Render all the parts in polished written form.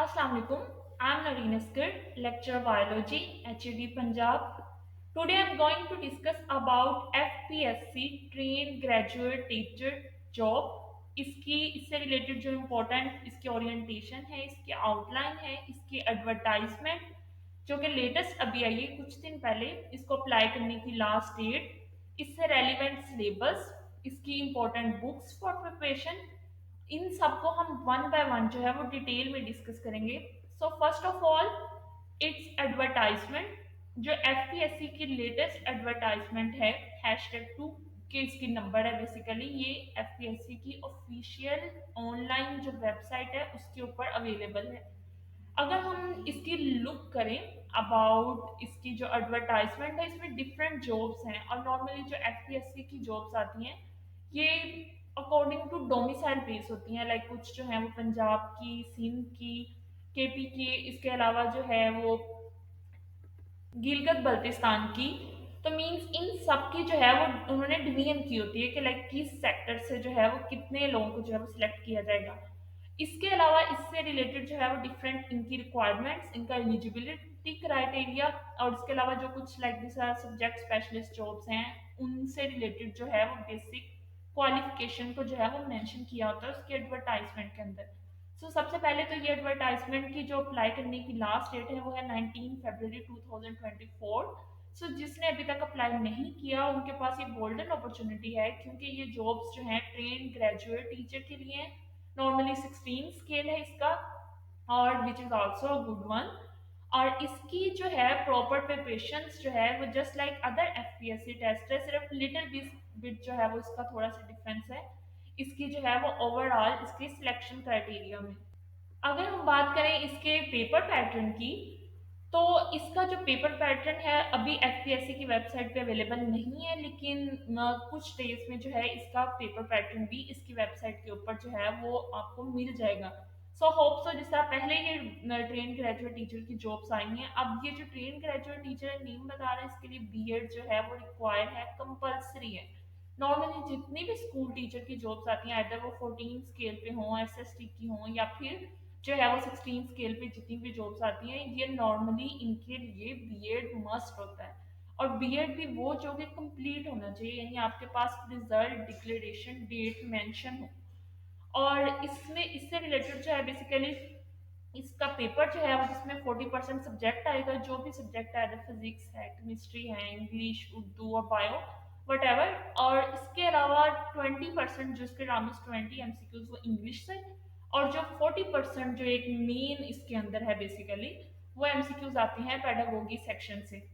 Assalamu alaikum. I'm Nareen Askar, lecturer biology, HED Punjab. Today I'm going to discuss about FPSC trained graduate teacher job. इससे related जो important इसकी orientation है, इसकी outline है, इसकी advertisement जो कि लेटेस्ट अभी आई है कुछ दिन पहले, इसको अप्लाई करने की लास्ट डेट, इससे रेलिवेंट सिलेबस, इसकी इम्पोर्टेंट बुक्स फॉर प्रिपरेशन, इन सबको हम वन बाय वन जो है वो डिटेल में डिस्कस करेंगे। So first of all, it's advertisement. जो एफपीएससी की लेटेस्ट एडवर्टाइजमेंट है, #2 के इसकी नंबर है। बेसिकली ये एफपीएससी की ऑफिशियल ऑनलाइन जो वेबसाइट है उसके ऊपर अवेलेबल है। अगर हम इसकी लुक करें अबाउट इसकी जो एडवर्टाइजमेंट है, इसमें डिफरेंट जॉब्स हैं और नॉर्मली जो एफपीएससी की जॉब्स आती हैं ये अकॉर्डिंग टू डोमिसाइल बेस होती हैं। लाइक कुछ जो है वो पंजाब की, सिंध की, केपी की, इसके अलावा जो है वो गिलगित बल्तिस्तान की। तो मींस इन सब की जो है वो उन्होंने डिवीजन की होती है कि लाइक किस सेक्टर से जो है वो कितने लोगों को जो है वो सिलेक्ट किया जाएगा। इसके अलावा इससे रिलेटेड जो है वो डिफरेंट इनकी रिक्वायरमेंट्स, इनका एलिजिबिलिटी क्राइटेरिया, और इसके अलावा जो कुछ like this subject specialist jobs हैं उनसे रिलेटेड जो है वो बेसिक क्वालिफिकेशन को जो है वो मेंशन किया होता है उसके एडवर्टाइजमेंट के अंदर। सबसे पहले तो ये एडवर्टाइजमेंट की जो अप्लाई करने की लास्ट डेट है वो है 19 फरवरी 2024। जिसने अभी तक अप्लाई नहीं किया उनके पास ये गोल्डन अपॉर्चुनिटी है, क्योंकि ये जॉब्स जो हैं ट्रेन ग्रेजुएट टीचर के लिए हैं। नॉर्मली 16 स्केल है इसका, और which is also a good one. और इसकी जो है प्रॉपर प्रिपरेशन जो है वो just like other FPSC test है, सिर्फ लिटिल बिट जो है वो इसका थोड़ा सा डिफरेंस है इसकी जो है वो ओवरऑल इसकी सिलेक्शन क्राइटेरिया में। अगर हम बात करें इसके पेपर पैटर्न की, तो इसका जो पेपर पैटर्न है अभी एफपीएससी की वेबसाइट पे अवेलेबल नहीं है, लेकिन कुछ डेज में जो है इसका पेपर पैटर्न भी इसकी वेबसाइट के ऊपर जो है वो आपको मिल जाएगा। होप सो, जिस तरह पहले ये ट्रेन ग्रेजुएट टीचर की जॉब्स आई हैं, अब ये जो ट्रेन ग्रेजुएट टीचर नेम बता रहे हैं इसके लिए बीएड जो है वो रिक्वायर है, कंपलसरी है। नॉर्मली जितनी भी स्कूल टीचर की जॉब्स आती हैं, आइदर वो 14 स्केल पे हों, एसएसटी की हों, या फिर जो है वो 16 स्केल पे जितनी भी जॉब्स आती हैं, ये नॉर्मली इनके लिए बीएड मस्ट होता है। और बीएड भी वो जो कि कंप्लीट होना चाहिए, यानी आपके पास रिजल्ट डिक्लेरेशन डेट मेंशन हो। और इसमें इससे रिलेटेड जो है बेसिकली इसका पेपर जो है वो, जिसमें 40% सब्जेक्ट आएगा, जो भी सब्जेक्ट आएगा, फिजिक्स है, केमिस्ट्री है, इंग्लिश, उर्दू और बायो, वट एवर। और इसके अलावा 20% जो इसके राउंड 20 एमसीक्यूज वो इंग्लिश से, और जो 40% जो एक मेन इसके अंदर है बेसिकली वो एमसीक्यूज आती हैं पेडागोगी सेक्शन से।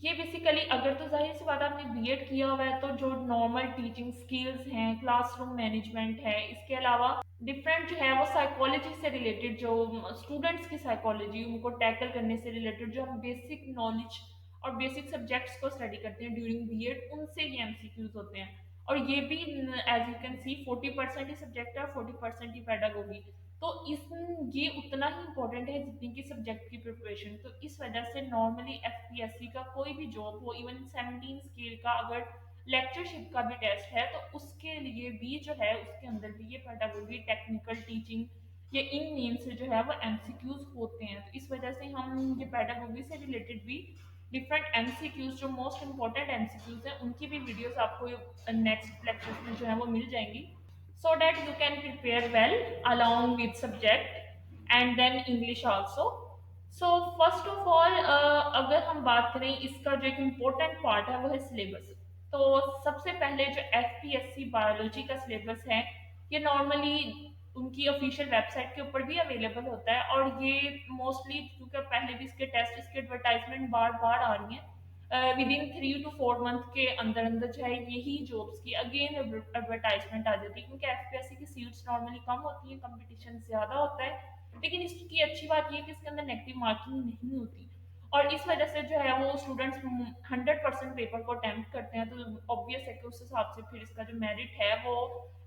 ये बेसिकली अगर तो जाहिर सी बात है आपने बीएड किया हुआ है तो जो नॉर्मल टीचिंग स्किल्स हैं, क्लासरूम मैनेजमेंट है, इसके अलावा डिफरेंट जो है वो साइकोलॉजी से रिलेटेड, जो स्टूडेंट्स की साइकोलॉजी उनको टैकल करने से रिलेटेड जो हम बेसिक नॉलेज और बेसिक सब्जेक्ट्स को स्टडी करते हैं ड्यूरिंग बीएड, उनसे ये एमसीक्यूज होते हैं। और ये भी एज यू कैन सी 40% ही सब्जेक्ट है और 40% ही पेडागोगी। तो इस ये उतना ही इम्पोर्टेंट है जितनी की सब्जेक्ट की प्रिपरेशन। तो इस वजह से नॉर्मली एफपीएससी का कोई भी जॉब हो, इवन 17 स्केल का अगर लेक्चरशिप का भी टेस्ट है, तो उसके लिए भी जो है उसके अंदर भी ये पेडागोगी, टेक्निकल टीचिंग, ये इन नेम से जो है वो एमसीक्यूज होते हैं। तो इस वजह से हम ये पेडागोगी से रिलेटेड भी डिफरेंट एमसीक्यूज, जो मोस्ट इंपॉर्टेंट एमसीक्यूज हैं, उनकी भी वीडियोस आपको नेक्स्ट लेक्चर्स में जो है वो मिल जाएंगी, so that you can prepare well along with subject and then English also. First of all, अगर हम बात करें इसका जो एक इम्पोर्टेंट पार्ट है वो है सिलेबस। तो सबसे पहले जो एफपीएससी बायोलॉजी का सिलेबस है, ये नॉर्मली उनकी ऑफिशियल वेबसाइट के ऊपर भी अवेलेबल होता है, और ये मोस्टली क्योंकि पहले भी इसके टेस्ट, इसके एडवर्टाइजमेंट बार बार आ रही हैं, विद इन 3 to 4 मंथ के अंदर अंदर जो है यही जॉब्स की अगेन एडवर्टाइजमेंट आ जाती है, क्योंकि एफपीएससी की सीट्स नॉर्मली कम होती हैं, कंपटीशन ज़्यादा होता है। लेकिन इसकी अच्छी बात ये है कि इसके अंदर नेगेटिव मार्किंग नहीं होती, और इस वजह से जो है वो स्टूडेंट्स 100% पेपर को अटेम्प्ट करते हैं। तो ऑब्वियस है कि उस हिसाब से फिर इसका जो मेरिट है वो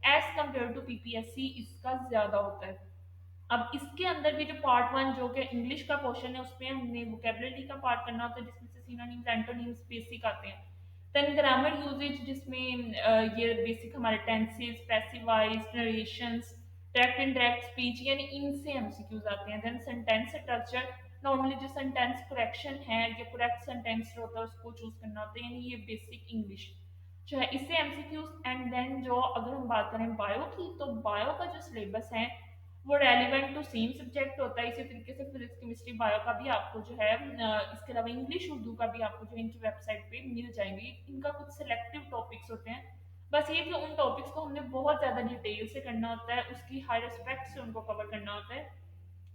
एज कम्पेयर टू पीपीएससी इसका ज़्यादा होता है। अब इसके अंदर भी जो पार्ट 1 जो कि इंग्लिश का पोर्शन है, उसमें हमने वोकेबलरी का पार्ट करना होता है, जिसमें से सिनोनिम्स, एंटोनिम्स बेसिक आते हैं। देन ग्रामर यूजेज, जिसमें ये बेसिक हमारे tenses, passive voice, narrations, direct indirect speech, यानी इनसे एमसीक्यूज आते हैं। देन सेंटेंस स्ट्रक्चर, नॉर्मली जो सेंटेंस करेक्शन है या करेक्ट सेंटेंस होता है उसको चूज करना होता है, यानी ये बेसिक इंग्लिश जो है इससे एमसीक्यूज। एंड देन जो अगर हम बात करें बायो की, तो बायो का जो सिलेबस है वो रेलिवेंट टू सेम सब्जेक्ट होता है। इसी तरीके से फिजिक्स केमिस्ट्री बायो का भी आपको जो है इसके अलावा इंग्लिश उर्दू का भी आपको जो है इनकी वेबसाइट पे मिल जाएंगे। इनका कुछ सिलेक्टिव टॉपिक्स होते हैं, बस ये कि उन टॉपिक्स को हमने बहुत ज़्यादा डिटेल से करना होता है, उसकी हर एस्पेक्ट से उनको कवर करना होता है,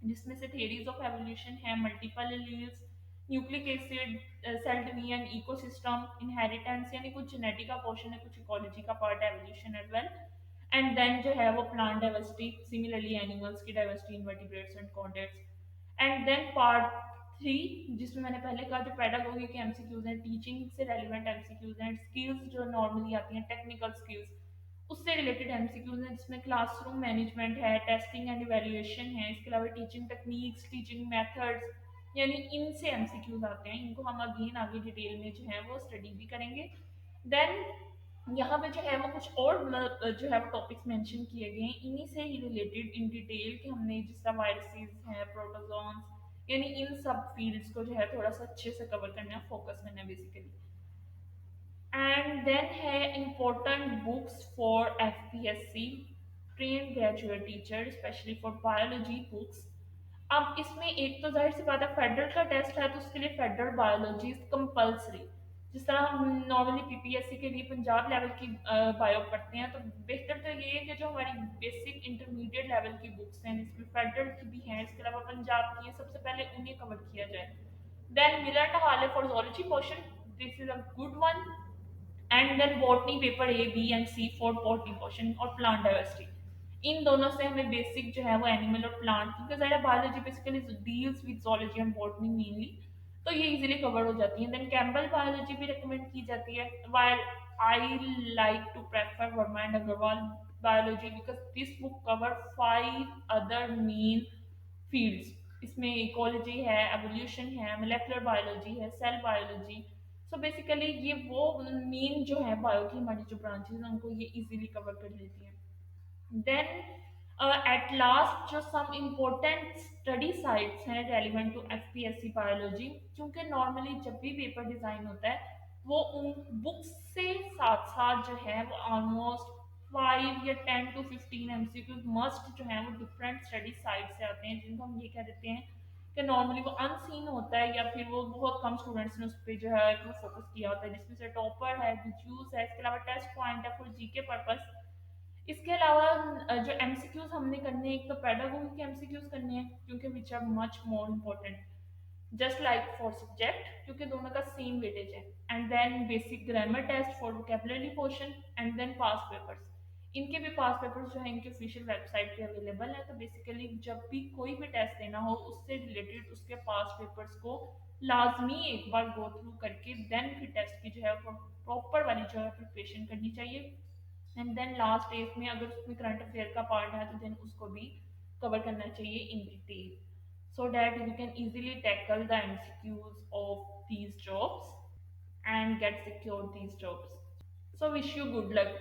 जिसमें से थेरीज ऑफ एवोल्यूशन है, multiple alleles, nucleic acid, cell division, ecosystem, inheritance, यानी कुछ जेनेटिक का पोर्शन है, कुछ इकोलॉजी का पार्ट है, evolution as well. And then जो है वो प्लांट डाइवर्सिटी, सिमिलरली एनिमल्स की diversity, invertebrates and chordates. And then part three, जिसमें मैंने पहले कहा जो पेडागोगी के एमसीक्यूज हैं, टीचिंग से रेलिवेंट एमसीक्यूज हैं, स्किल्स जो नॉर्मली आती हैं, टेक्निकल स्किल्स उससे रिलेटेड एमसीक्यूज हैं, जिसमें क्लासरूम मैनेजमेंट है, टेस्टिंग एंड इवेल्युएशन है, इसके अलावा टीचिंग टेक्निक्स, टीचिंग मेथड्स, यानी इनसे एमसीक्यूज आते हैं। इनको हम अगेन आगे डिटेल में जो है वो स्टडी भी करेंगे। देन यहाँ पे जो है वो कुछ और जो है वो टॉपिक्स मेंशन किए गए हैं इन्हीं से ही रिलेटेड इन डिटेल, कि हमने जिस तरह वायरसेस हैं, प्रोटोजोन्स, यानी इन सब फील्ड्स को जो है थोड़ा सा अच्छे से कवर करना है, फोकस करना है बेसिकली। एंड देन है important books for FPSC train graduate teacher, specially for biology books. अब इसमें एक तो जाहिर सी बात है फेडरल का टेस्ट है, तो उसके लिए फेडरल बायोलॉजी इज कंपल्सरी। जिस तरह हम नॉर्मली पीपीएससी के लिए पंजाब लेवल की बायो पढ़ते हैं, तो बेहतर तो ये है कि जो हमारी बेसिक इंटरमीडिएट लेवल की बुक्स हैं, जिसमें फेडरल की भी हैं, इसके अलावा पंजाब की है, सबसे पहले उन्हें कवर किया जाए। Then Miller Harley for zoology portion, this is a good one. And then botany paper A B and C for botany portion और प्लांट डाइवर्सिटी। इन दोनों से हमें बेसिक जो है वो एनिमल और प्लांट, क्योंकि ज़्यादा biology basically deals with zoology and botany mainly, तो ये इजीली कवर हो जाती है। देन कैम्बल बायोलॉजी भी रिकमेंड की जाती है, while I like to prefer Verma and Agarwal biology, because this book cover 5 other main fields. इसमें इकोलॉजी है, एवोल्यूशन है, मोलेकुलर बायोलॉजी है, सेल बायोलॉजी। सो बेसिकली ये वो मेन जो है बायो की हमारी जो ब्रांचेस हैं उनको ये इजीली कवर कर लेती है। देन एट लास्ट जो सम इम्पोर्टेंट स्टडी साइट्स हैं रेलिवेंट टू एफपीएससी बायोलॉजी, क्योंकि नॉर्मली जब भी पेपर डिजाइन होता है वो उन बुक्स से साथ साथ जो है वो ऑलमोस्ट 5 या 10 to 15 एमसीक्यूज मस्ट जो है वो डिफरेंट स्टडी साइट से आते हैं, जिनको हम ये कह देते हैं कि नॉर्मली वो अनसीन होता है, या फिर वो बहुत कम स्टूडेंट्स ने उस पर जो है वो फोकस किया होता है, जिसमें से टॉपर है, यूज है, इसके अलावा टेस्ट पॉइंट है फॉर जीके पर्पस। इसके अलावा जो एमसीक्यूज हमने करने हैं, एक तो पेडागोगी के एमसीक्यूज करने हैं, क्योंकि which are much more important, just like for subject, क्योंकि दोनों का सेम वेटेज है। And then basic grammar test for vocabulary portion, and then past papers. इनके भी पास पेपर्स जो है इनके ऑफिशियल वेबसाइट पे अवेलेबल है, तो बेसिकली जब भी कोई भी टेस्ट देना हो उससे रिलेटेड उसके पास पेपर्स को लाजमी एक बार गो थ्रू करके देन फिर टेस्ट की जो है प्रॉपर वाली जो है प्रिपरेशन करनी चाहिए। एंड देन लास्ट एज में अगर उसमें करंट अफेयर का पार्ट है तो देन उसको भी कवर करना चाहिए in detail, so that you can easily tackle the MCQs of these jobs and get secured these jobs. So wish you good luck.